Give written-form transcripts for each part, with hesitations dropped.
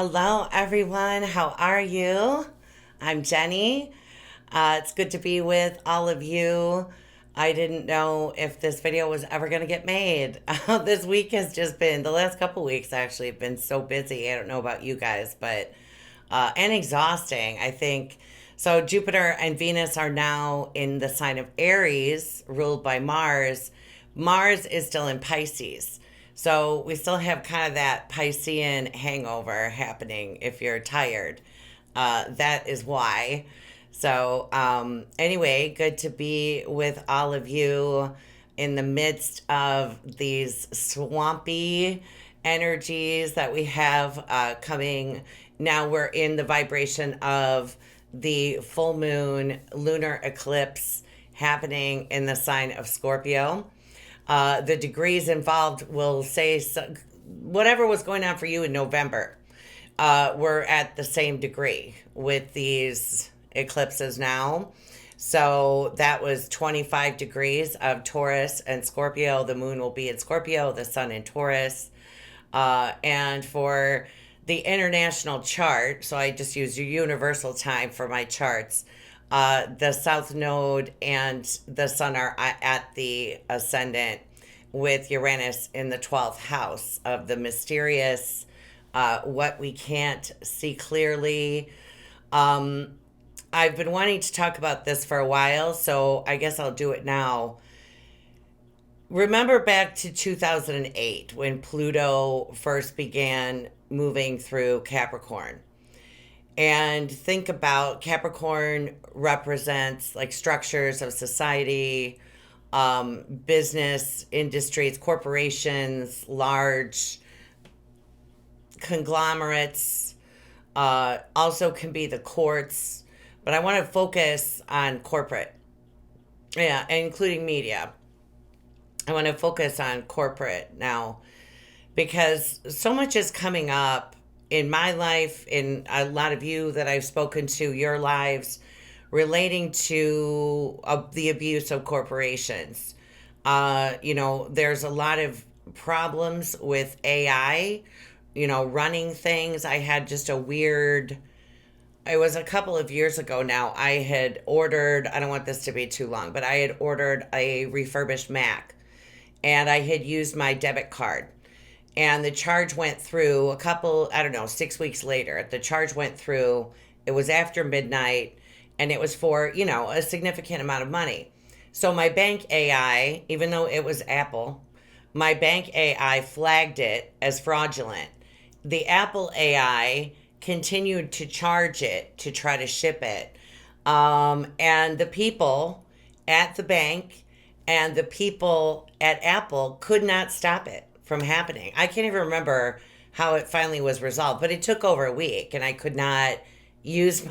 Hello, everyone. How are you? I'm Jenny. It's good to be with all of you. I didn't know if this video was ever going to get made. This week has just been, the last couple weeks actually, have been so busy. I don't know about you guys, but, and exhausting, I think. So, Jupiter and Venus are now in the sign of Aries, ruled by Mars. Mars is still in Pisces. So we still have kind of that Piscean hangover happening if you're tired. That is why. So, anyway, good to be with all of you in the midst of these swampy energies that we have coming. Now we're in the vibration of the full moon lunar eclipse happening in the sign of Scorpio. The degrees involved will say whatever was going on for you in November, we're at the same degree with these eclipses now. So that was 25 degrees of Taurus and Scorpio. The moon will be in Scorpio, the sun in Taurus. And for the international chart, so I just use your universal time for my charts. The South Node and the Sun are at the ascendant with Uranus in the 12th house of the mysterious, what we can't see clearly. I've been wanting to talk about this for a while, so I guess I'll do it now. Remember back to 2008 when Pluto first began moving through Capricorn. And think about Capricorn represents like structures of society, business, industries, corporations, large conglomerates, also can be the courts. But I want to focus on corporate, yeah, including media. I want to focus on corporate now because so much is coming up in my life, in a lot of you that I've spoken to, your lives, relating to the abuse of corporations. There's a lot of problems with AI, running things. I had just it was a couple of years ago now, I had ordered, I don't want this to be too long, but I had ordered a refurbished Mac and I had used my debit card. And the charge went through 6 weeks later. The charge went through. It was after midnight, and it was for, a significant amount of money. So my bank AI, even though it was Apple, my bank AI flagged it as fraudulent. The Apple AI continued to charge it to try to ship it. And the people at the bank and the people at Apple could not stop it from happening. I can't even remember how it finally was resolved, but it took over a week and I could not use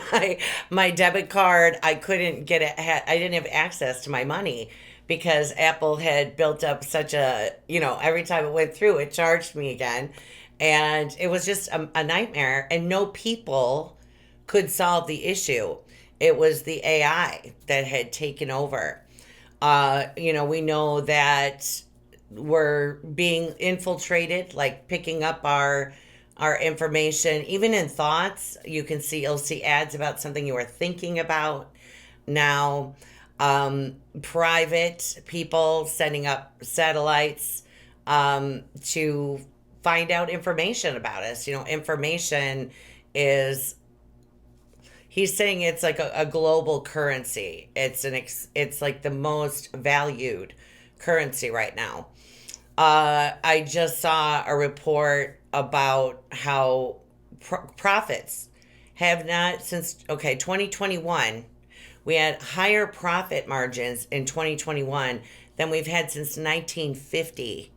my debit card. I couldn't get it. I didn't have access to my money because Apple had built up such every time it went through, it charged me again. And it was just a nightmare and no people could solve the issue. It was the AI that had taken over. We know that we're being infiltrated, like picking up our information, even in thoughts. You'll see ads about something you were thinking about. Now, private people setting up satellites to find out information about us. Information is, he's saying it's like a global currency. It's like the most valued currency right now. I just saw a report about how profits have not since 2021. We had higher profit margins in 2021 than we've had since 1950.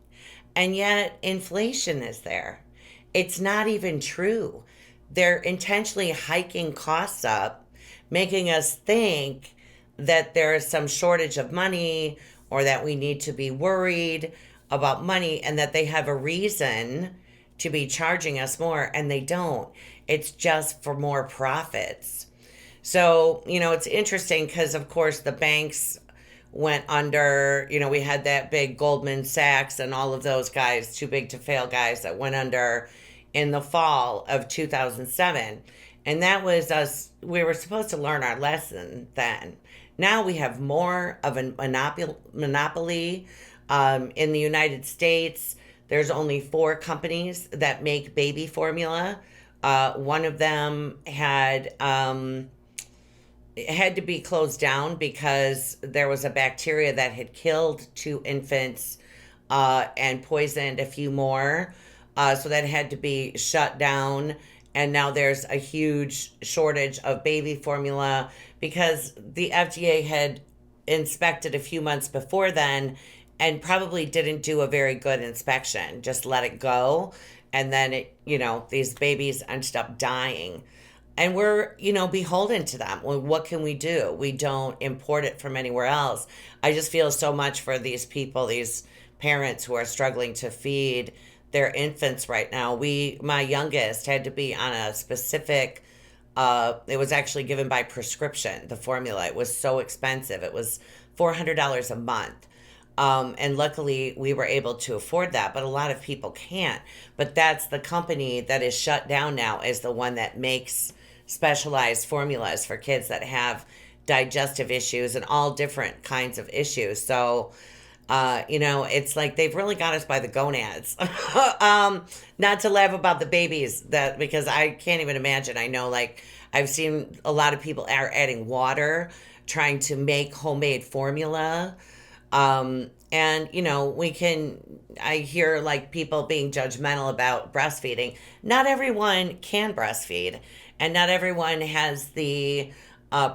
And yet inflation is there. It's not even true. They're intentionally hiking costs up, making us think that there is some shortage of money or that we need to be worried about money and that they have a reason to be charging us more, and they don't. It's just for more profits. So, it's interesting because, of course, the banks went under. We had that big Goldman Sachs and all of those guys, too big to fail guys that went under in the fall of 2007. And that was us, we were supposed to learn our lesson then. Now we have more of a monopoly in the United States. There's only 4 companies that make baby formula. One of them had to be closed down because there was a bacteria that had killed 2 infants and poisoned a few more. So that had to be shut down. And now there's a huge shortage of baby formula because the FDA had inspected a few months before then and probably didn't do a very good inspection, just let it go. And then these babies ended up dying. And we're, beholden to them. Well, what can we do? We don't import it from anywhere else. I just feel so much for these people, these parents who are struggling to feed their infants right now. My youngest had to be on a specific, it was actually given by prescription, the formula. It was so expensive. It was $400 a month. And luckily we were able to afford that, but a lot of people can't. But that's the company that is shut down now, is the one that makes specialized formulas for kids that have digestive issues and all different kinds of issues. So, it's like they've really got us by the gonads. Not to laugh about the babies, that because I can't even imagine. I know, like, I've seen a lot of people are adding water, trying to make homemade formula. And I hear like people being judgmental about breastfeeding. Not everyone can breastfeed, and not everyone has the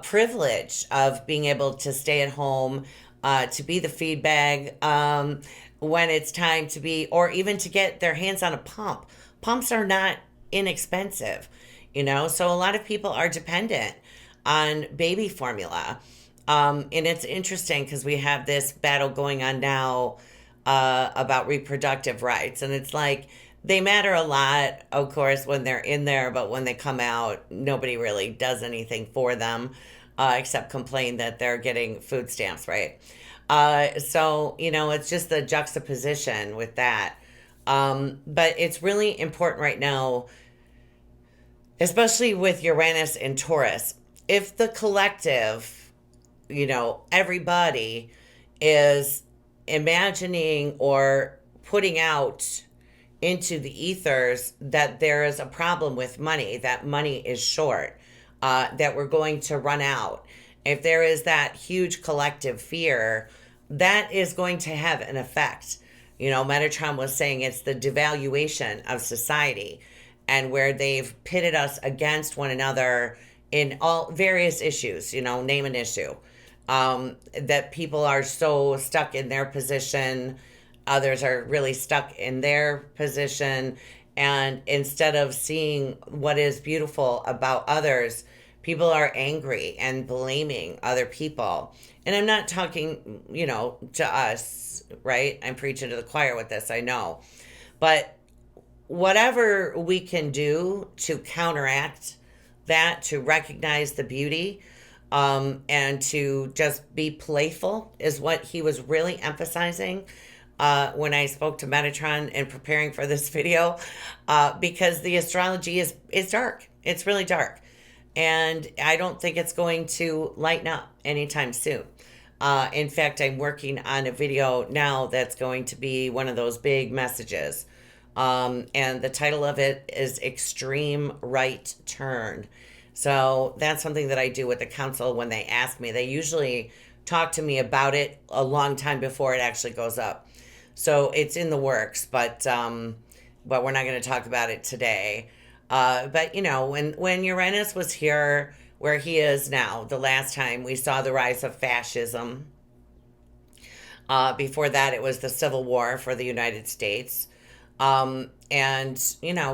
privilege of being able to stay at home, to be the feed bag when it's time to be, or even to get their hands on a pump. Pumps are not inexpensive, so a lot of people are dependent on baby formula. And it's interesting because we have this battle going on now about reproductive rights. And it's like they matter a lot, of course, when they're in there, but when they come out, nobody really does anything for them except complain that they're getting food stamps, right? So, it's just the juxtaposition with that. But it's really important right now, especially with Uranus and Taurus. If the collective, everybody is imagining or putting out into the ethers that there is a problem with money, that money is short, that we're going to run out. If there is that huge collective fear, that is going to have an effect. Metatron was saying it's the devaluation of society, and where they've pitted us against one another in all various issues, name an issue. That people are so stuck in their position, others are really stuck in their position, and instead of seeing what is beautiful about others, people are angry and blaming other people. And I'm not talking, to us, right? I'm preaching to the choir with this, I know. But whatever we can do to counteract that, to recognize the beauty, and to just be playful is what he was really emphasizing when I spoke to Metatron in preparing for this video, because the astrology is dark. It's really dark. And I don't think it's going to lighten up anytime soon. In fact, I'm working on a video now that's going to be one of those big messages. And the title of it is Extreme Right Turn. So that's something that I do with the council when they ask me. They usually talk to me about it a long time before it actually goes up. So it's in the works, but we're not going to talk about it today. But when Uranus was here, where he is now, the last time we saw the rise of fascism. Before that, it was the Civil War for the United States. And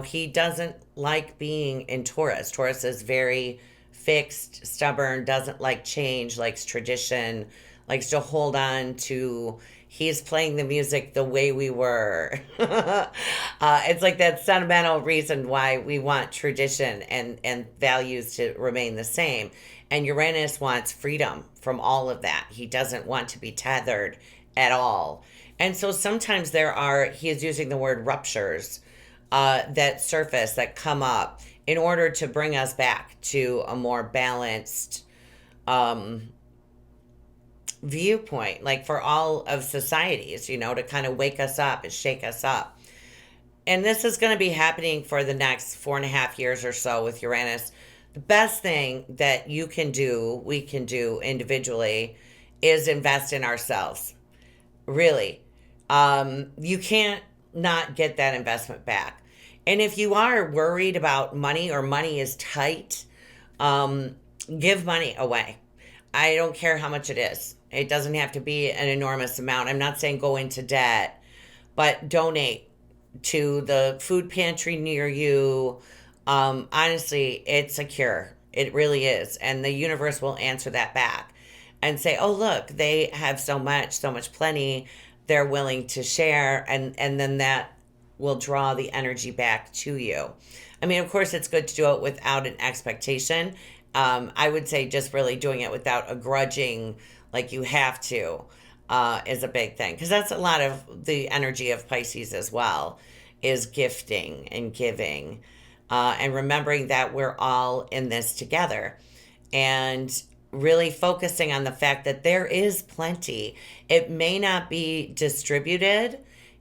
he doesn't like being in Taurus. Taurus is very fixed, stubborn, doesn't like change, likes tradition, likes to hold on to, he's playing the music the way we were. It's like that sentimental reason why we want tradition and values to remain the same. And Uranus wants freedom from all of that. He doesn't want to be tethered at all. And so sometimes he is using the word ruptures, that surface, that come up in order to bring us back to a more balanced um, viewpoint, like for all of societies, to kind of wake us up and shake us up. And this is going to be happening for the next 4.5 years or so with Uranus. The best thing that we can do individually, is invest in ourselves. Really. You can't not get that investment back. And if you are worried about money, or money is tight, give money away. I don't care how much it is. It doesn't have to be an enormous amount. I'm not saying go into debt, but donate to the food pantry near you. Honestly, it's a cure. It really is. And the universe will answer that back and say, oh, look, they have so much plenty. They're willing to share. And then that will draw the energy back to you. I mean, of course, it's good to do it without an expectation. I would say just really doing it without a grudging, like you have to, is a big thing. Because that's a lot of the energy of Pisces as well, is gifting and giving. And remembering that we're all in this together. And really focusing on the fact that there is plenty. It may not be distributed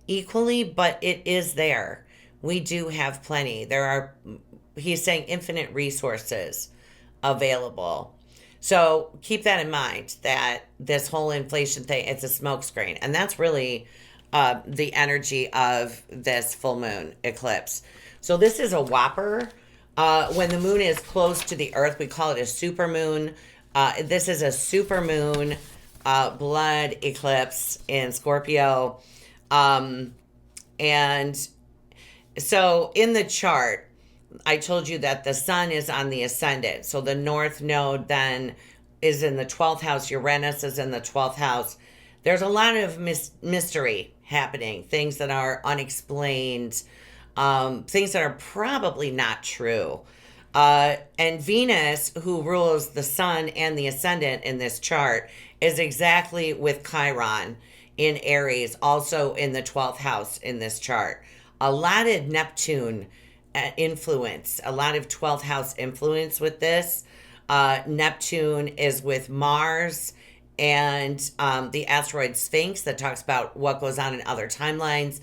equally, but it is there. We do have plenty. There are, he's saying, infinite resources available. So keep that in mind, that this whole inflation thing, it's a smokescreen. And that's really the energy of this full moon eclipse. So this is a whopper. When the moon is close to the earth, we call it a super moon. This is a super moon blood eclipse in Scorpio. And so in the chart, I told you that the sun is on the ascendant. So the north node then is in the 12th house. Uranus is in the 12th house. There's a lot of mystery happening, things that are unexplained, things that are probably not true. And Venus, who rules the sun and the ascendant in this chart, is exactly with Chiron in Aries, also in the 12th house in this chart. A lot of Neptune influence, a lot of 12th house influence with this. Neptune is with Mars and the asteroid Sphinx that talks about what goes on in other timelines.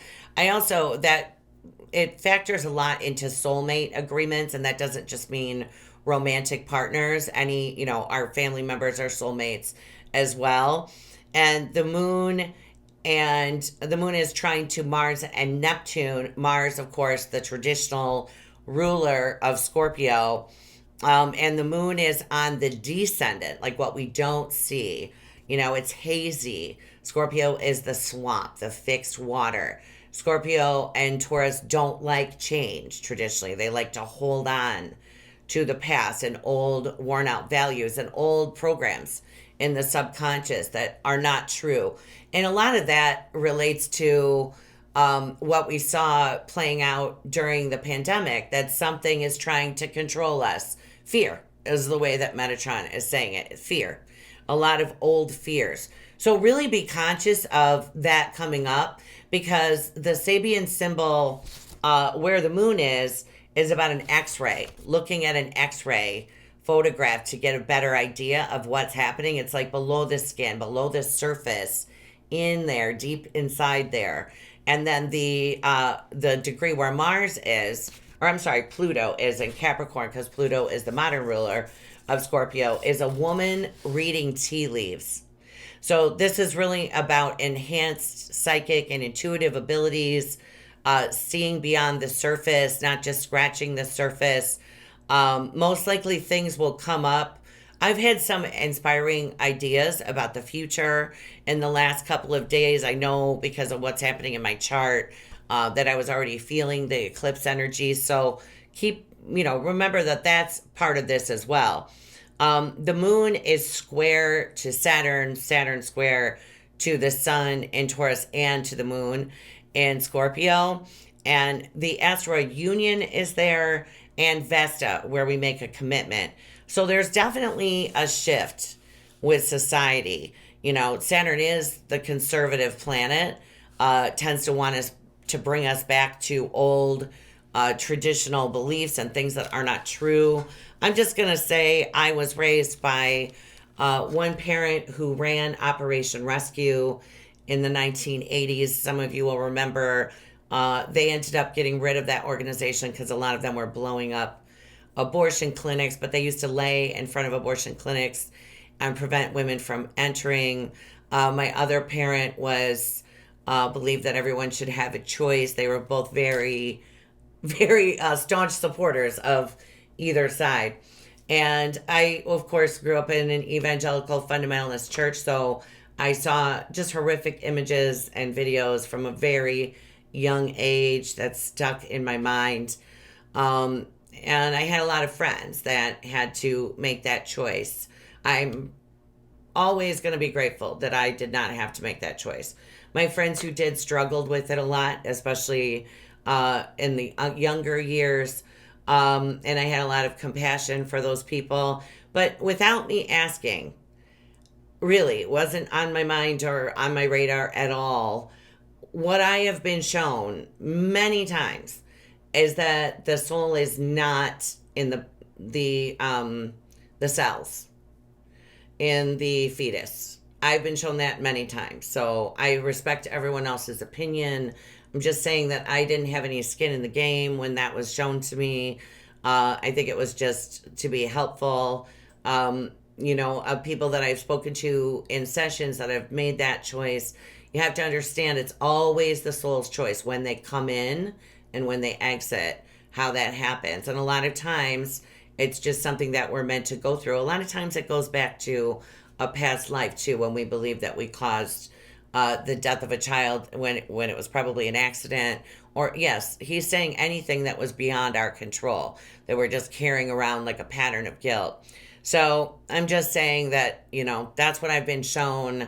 It factors a lot into soulmate agreements, and that doesn't just mean romantic partners. Our family members are soulmates as well. And the moon is trying to Mars and Neptune. Mars, of course, the traditional ruler of Scorpio. And the moon is on the descendant, like what we don't see. It's hazy. Scorpio is the swamp, the fixed water. Scorpio and Taurus don't like change traditionally. They like to hold on to the past and old worn out values and old programs in the subconscious that are not true. And a lot of that relates to what we saw playing out during the pandemic, that something is trying to control us. Fear is the way that Metatron is saying it. Fear. A lot of old fears. So really be conscious of that coming up, because the Sabian symbol where the moon is about an X-ray. Looking at an X-ray photograph to get a better idea of what's happening. It's like below the skin, below the surface, in there, deep inside there. And then the degree where Pluto is in Capricorn, because Pluto is the modern ruler of Scorpio, is a woman reading tea leaves. So this is really about enhanced psychic and intuitive abilities, seeing beyond the surface, not just scratching the surface. Most likely things will come up. I've had some inspiring ideas about the future in the last couple of days. I know because of what's happening in my chart that I was already feeling the eclipse energy. So remember that that's part of this as well. The moon is square to Saturn, Saturn square to the sun in Taurus and to the moon in Scorpio. And the asteroid Union is there, and Vesta, where we make a commitment. So there's definitely a shift with society. Saturn is the conservative planet, tends to want us to bring us back to old traditional beliefs and things that are not true. I'm just going to say I was raised by one parent who ran Operation Rescue in the 1980s. Some of you will remember they ended up getting rid of that organization because a lot of them were blowing up abortion clinics, but they used to lay in front of abortion clinics and prevent women from entering. My other parent was believed that everyone should have a choice. They were both very, very staunch supporters of either side. And I, of course, grew up in an evangelical fundamentalist church, so I saw just horrific images and videos from a very young age that stuck in my mind. And I had a lot of friends that had to make that choice. I'm always going to be grateful that I did not have to make that choice. My friends who did struggled with it a lot, especially in the younger years. And I had a lot of compassion for those people. But without me asking, really, it wasn't on my mind or on my radar at all. What I have been shown many times is that the soul is not in the cells in the fetus. I've been shown that many times. So I respect everyone else's opinion. I'm just saying that I didn't have any skin in the game when that was shown to me. I think it was just to be helpful. Of people that I've spoken to in sessions that have made that choice, you have to understand it's always the soul's choice when they come in and when they exit, how that happens. And a lot of times it's just something that we're meant to go through. A lot of times it goes back to a past life too, when we believe that we caused the death of a child when it was probably an accident. Or yes, he's saying anything that was beyond our control, that we're just carrying around like a pattern of guilt. So I'm just saying that, that's what I've been shown.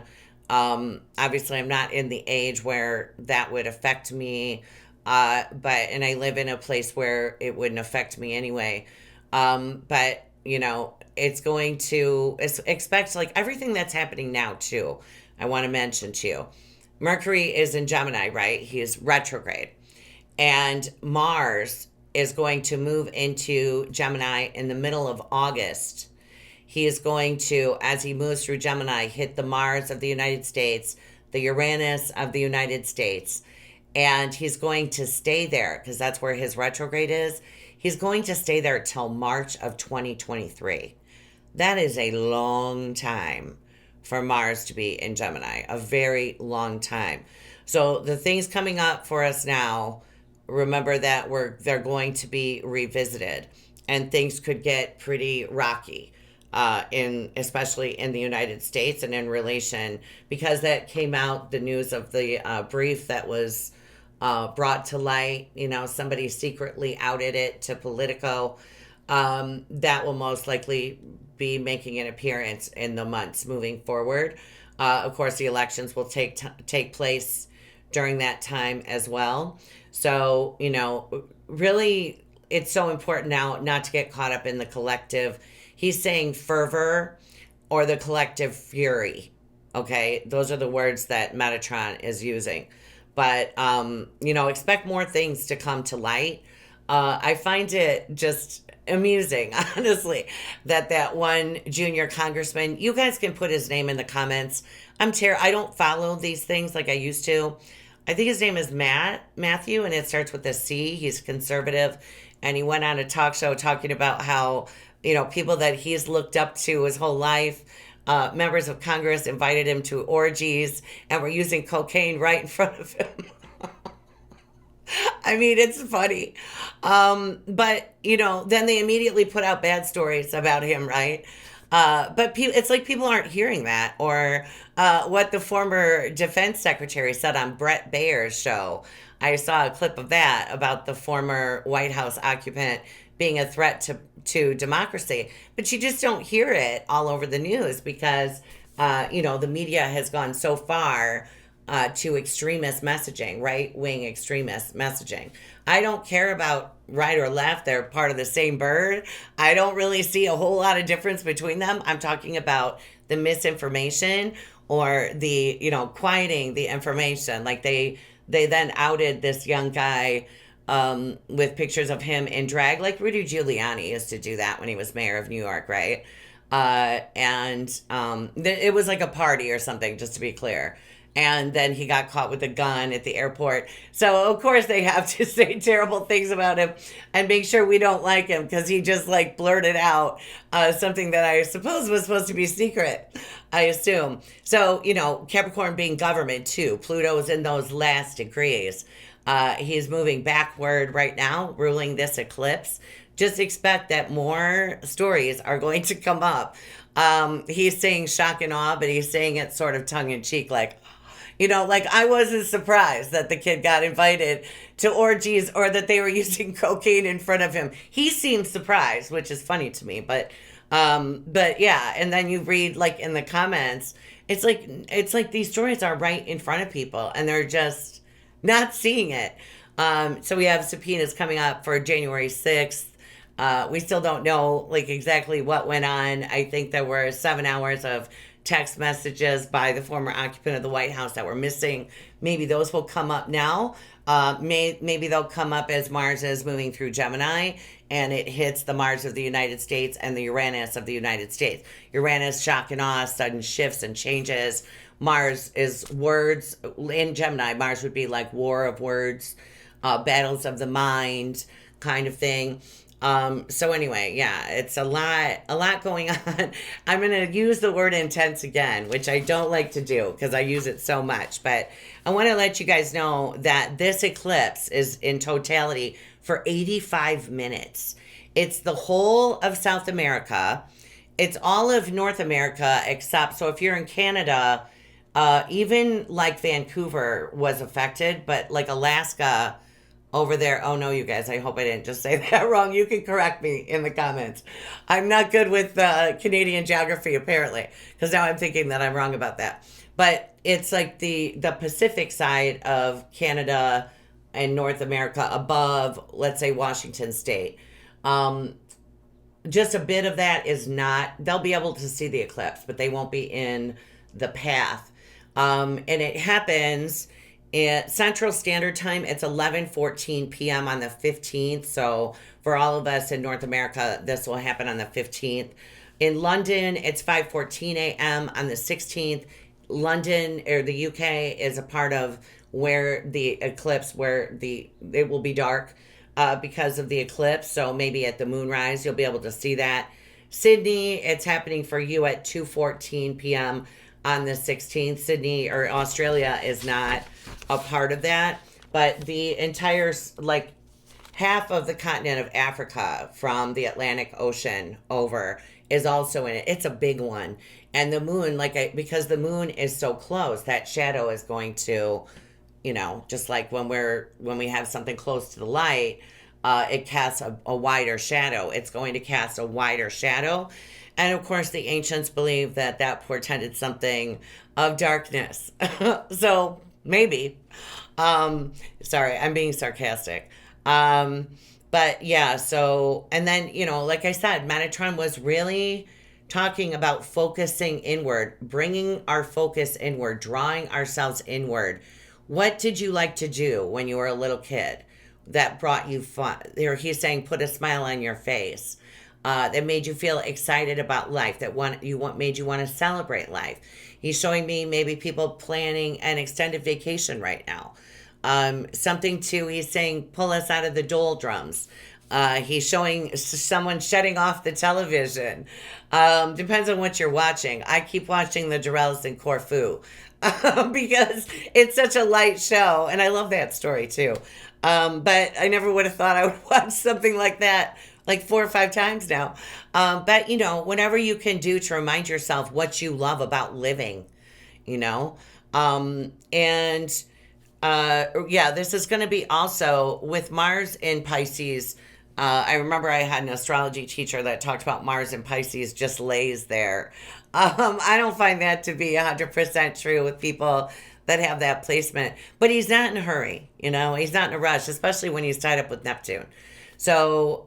Obviously I'm not in the age where that would affect me. And I live in a place where it wouldn't affect me anyway. But it's going to expect like everything that's happening now too. I want to mention to you, Mercury is in Gemini, right? He is retrograde, and Mars is going to move into Gemini in the middle of August. He is going to, as he moves through Gemini, hit the Mars of the United States, the Uranus of the United States. And he's going to stay there because that's where his retrograde is. He's going to stay there till March of 2023. That is a long time for Mars to be in Gemini, a very long time. So the things coming up for us now, remember that they're going to be revisited, and things could get pretty rocky. Especially in the United States and in relation, because that came out, the news of the brief that was brought to light, somebody secretly outed it to Politico. That will most likely be making an appearance in the months moving forward. Of course, the elections will take place during that time as well. So, really, it's so important now not to get caught up in the collective. He's saying fervor or the collective fury. Okay, those are the words that Metatron is using. But, expect more things to come to light. I find it just amusing, honestly, that one junior congressman, you guys can put his name in the comments. I don't follow these things like I used to. I think his name is Matthew, and it starts with a C. He's conservative, and he went on a talk show talking about how, people that he's looked up to his whole life, members of Congress invited him to orgies and were using cocaine right in front of him. I mean, it's funny. But, then they immediately put out bad stories about him, right? But it's like people aren't hearing that, or what the former defense secretary said on Brett Bayer's show. I saw a clip of that about the former White House occupant being a threat to democracy. But you just don't hear it all over the news because, the media has gone so far to extremist messaging, right-wing extremist messaging. I don't care about right or left. They're part of the same bird. I don't really see a whole lot of difference between them. I'm talking about the misinformation or the, quieting the information. Like they then outed this young guy with pictures of him in drag, like Rudy Giuliani used to do that when he was mayor of New York, right? It was like a party or something, just to be clear. And then he got caught with a gun at the airport. So, of course, they have to say terrible things about him and make sure we don't like him because he just like blurted out something that I suppose was supposed to be secret, I assume. So, Capricorn being government too. Pluto is in those last degrees. He's moving backward right now, ruling this eclipse. Just expect that more stories are going to come up. He's saying shock and awe, but he's saying it sort of tongue in cheek, like, like I wasn't surprised that the kid got invited to orgies or that they were using cocaine in front of him. He seemed surprised, which is funny to me. But yeah, and then you read like in the comments, it's like these stories are right in front of people and they're just not seeing it. So we have subpoenas coming up for January 6th. We still don't know like exactly what went on. I think there were 7 hours of text messages by the former occupant of the White House that were missing. Maybe those will come up now. Maybe they'll come up as Mars is moving through Gemini and it hits the Mars of the United States and the Uranus of the United States. Uranus, shock and awe, sudden shifts and changes. Mars is words. In Gemini, Mars would be like war of words, battles of the mind kind of thing. So anyway, yeah, it's a lot going on. I'm going to use the word intense again, which I don't like to do because I use it so much, but I want to let you guys know that this eclipse is in totality for 85 minutes. It's the whole of South America. It's all of North America, except, so if you're in Canada, even like Vancouver was affected, but like Alaska, over there. Oh no, you guys, I hope I didn't just say that wrong. You can correct me in the comments. I'm not good with Canadian geography, apparently, because now I'm thinking that I'm wrong about that. But it's like the Pacific side of Canada and North America above, let's say, Washington State. Just a bit of that is not, they'll be able to see the eclipse, but they won't be in the path. And it happens at Central Standard Time. It's 11:14 p.m. on the 15th. So for all of us in North America, this will happen on the 15th. In London, it's 5:14 a.m. on the 16th. London, or the UK, is a part of where the eclipse, it will be dark because of the eclipse. So maybe at the moonrise, you'll be able to see that. Sydney, it's happening for you at 2:14 p.m. on the 16th. Sydney, or Australia, is not a part of that, but the entire, like, half of the continent of Africa from the Atlantic Ocean over is also in it. It's a big one. And the moon, because the moon is so close, that shadow is going to, just like when we have something close to the light, it casts a wider shadow. It's going to cast a wider shadow. And of course, the ancients believed that portended something of darkness. So maybe. Sorry, I'm being sarcastic. But yeah, so, and then, like I said, Metatron was really talking about focusing inward, bringing our focus inward, drawing ourselves inward. What did you like to do when you were a little kid that brought you fun? Or he's saying, put a smile on your face. That made you feel excited about life, made you want to celebrate life. He's showing me maybe people planning an extended vacation right now. Something too, he's saying, pull us out of the doldrums. He's showing someone shutting off the television. Depends on what you're watching. I keep watching the Durrells in Corfu because it's such a light show, and I love that story too. But I never would have thought I would watch something like that like 4 or 5 times now. But, whatever you can do to remind yourself what you love about living, yeah, this is going to be also with Mars in Pisces. I remember I had an astrology teacher that talked about Mars in Pisces just lays there. I don't find that to be 100% true with people that have that placement, but he's not in a hurry, he's not in a rush, especially when he's tied up with Neptune. So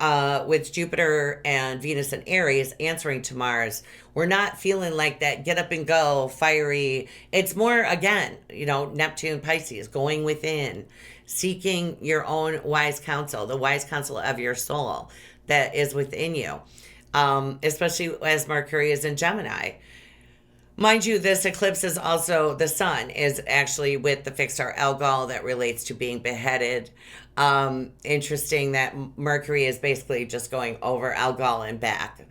with Jupiter and Venus and Aries answering to Mars, we're not feeling like that get up and go, fiery. It's more, again, Neptune, Pisces, going within, seeking your own wise counsel, the wise counsel of your soul that is within you, especially as Mercury is in Gemini. Mind you, this eclipse is also, the sun is actually with the fixed star Algol that relates to being beheaded. Interesting that Mercury is basically just going over Algol and back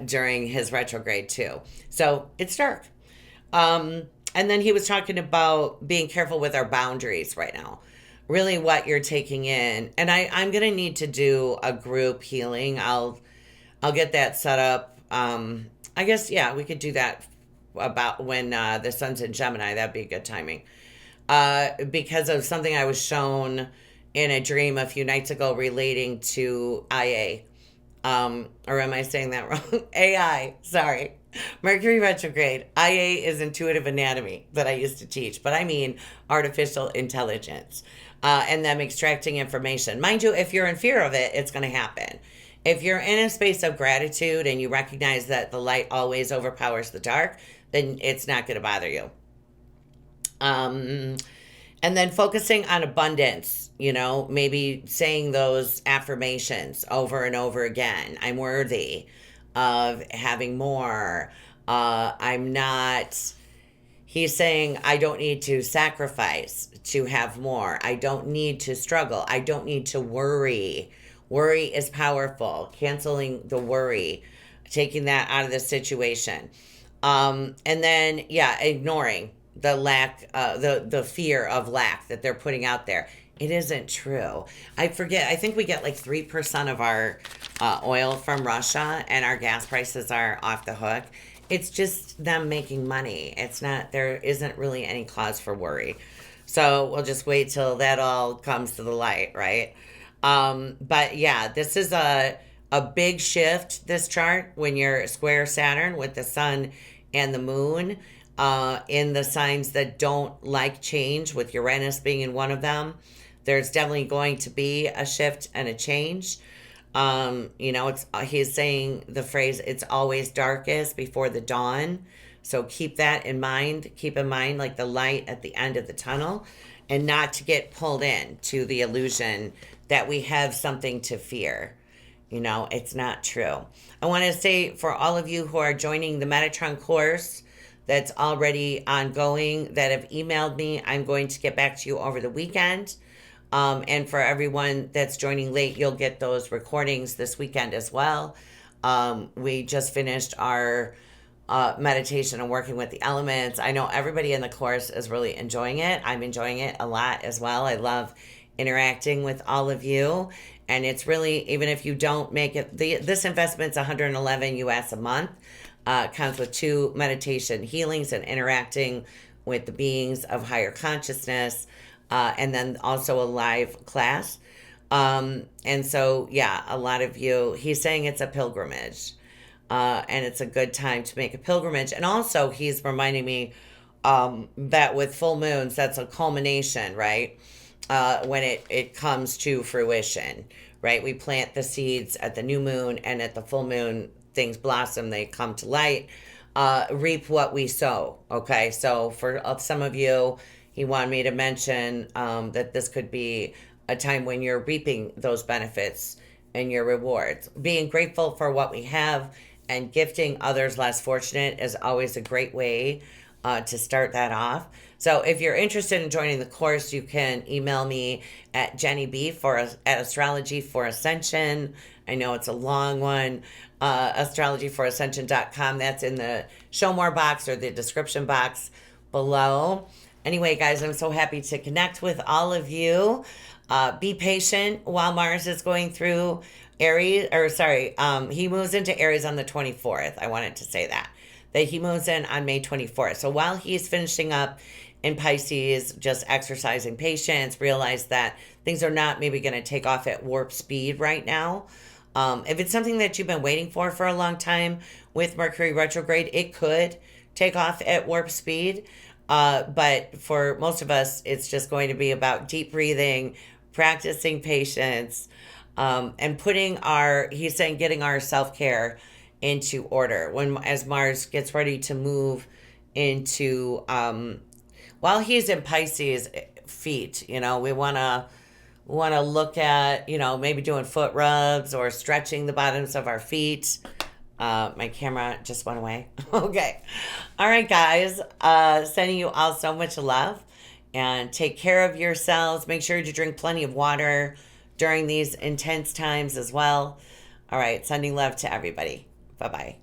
during his retrograde too. So it's dark. And then he was talking about being careful with our boundaries right now. Really what you're taking in. And I'm going to need to do a group healing. I'll get that set up. I guess, yeah, we could do that about when the sun's in Gemini. That'd be good timing. Because of something I was shown in a dream a few nights ago relating to IA. Or am I saying that wrong? AI, sorry. Mercury retrograde. IA is intuitive anatomy that I used to teach, but I mean artificial intelligence and them extracting information. Mind you, if you're in fear of it, it's going to happen. If you're in a space of gratitude and you recognize that the light always overpowers the dark, then it's not going to bother you. And then focusing on abundance, maybe saying those affirmations over and over again. I'm worthy of having more. I'm not, he's saying, I don't need to sacrifice to have more. I don't need to struggle. I don't need to worry. Worry is powerful. Canceling the worry, taking that out of the situation. And then, yeah, ignoring the lack, the fear of lack that they're putting out there. It isn't true. I think we get like 3% of our oil from Russia, and our gas prices are off the hook. It's just them making money. It's not, there isn't really any cause for worry. So we'll just wait till that all comes to the light, right? But yeah, this is a big shift, this chart, when you're square Saturn with the sun and the moon in the signs that don't like change, with Uranus being in one of them. There's definitely going to be a shift and a change. He's saying the phrase, it's always darkest before the dawn. So keep that in mind. Keep in mind, like the light at the end of the tunnel, and not to get pulled in to the illusion that we have something to fear. It's not true. I want to say, for all of you who are joining the Metatron course that's already ongoing, that have emailed me, I'm going to get back to you over the weekend. And for everyone that's joining late, you'll get those recordings this weekend as well. We just finished our meditation and working with the elements. I know everybody in the course is really enjoying it. I'm enjoying it a lot as well. I love interacting with all of you. And it's really, even if you don't make it, this investment's $111 US a month. Comes with 2 meditation healings and interacting with the beings of higher consciousness. And then also a live class. And so, yeah, a lot of you, he's saying it's a pilgrimage. And it's a good time to make a pilgrimage. And also, he's reminding me that with full moons, that's a culmination, right? When it comes to fruition, right? We plant the seeds at the new moon, and at the full moon, things blossom, they come to light. Reap what we sow, okay? So for some of you, he wanted me to mention that this could be a time when you're reaping those benefits and your rewards. Being grateful for what we have and gifting others less fortunate is always a great way to start that off. So if you're interested in joining the course, you can email me at jennyb at Astrology for Ascension. I know it's a long one. astrologyforascension.com. That's in the show more box or the description box below. Anyway, guys, I'm so happy to connect with all of you. Be patient while Mars is going through Aries, he moves into Aries on the 24th. I wanted to say that he moves in on May 24th. So while he's finishing up in Pisces, just exercising patience, realize that things are not maybe going to take off at warp speed right now. If it's something that you've been waiting for a long time with Mercury retrograde, it could take off at warp speed. But for most of us, it's just going to be about deep breathing, practicing patience, and he's saying getting our self-care into order. As Mars gets ready to move into, while he's in Pisces, feet. You know, we want to look at, you know, maybe doing foot rubs or stretching the bottoms of our feet. My camera just went away. Okay. All right, guys. Sending you all so much love, and take care of yourselves. Make sure to drink plenty of water during these intense times as well. All right. Sending love to everybody. Bye-bye.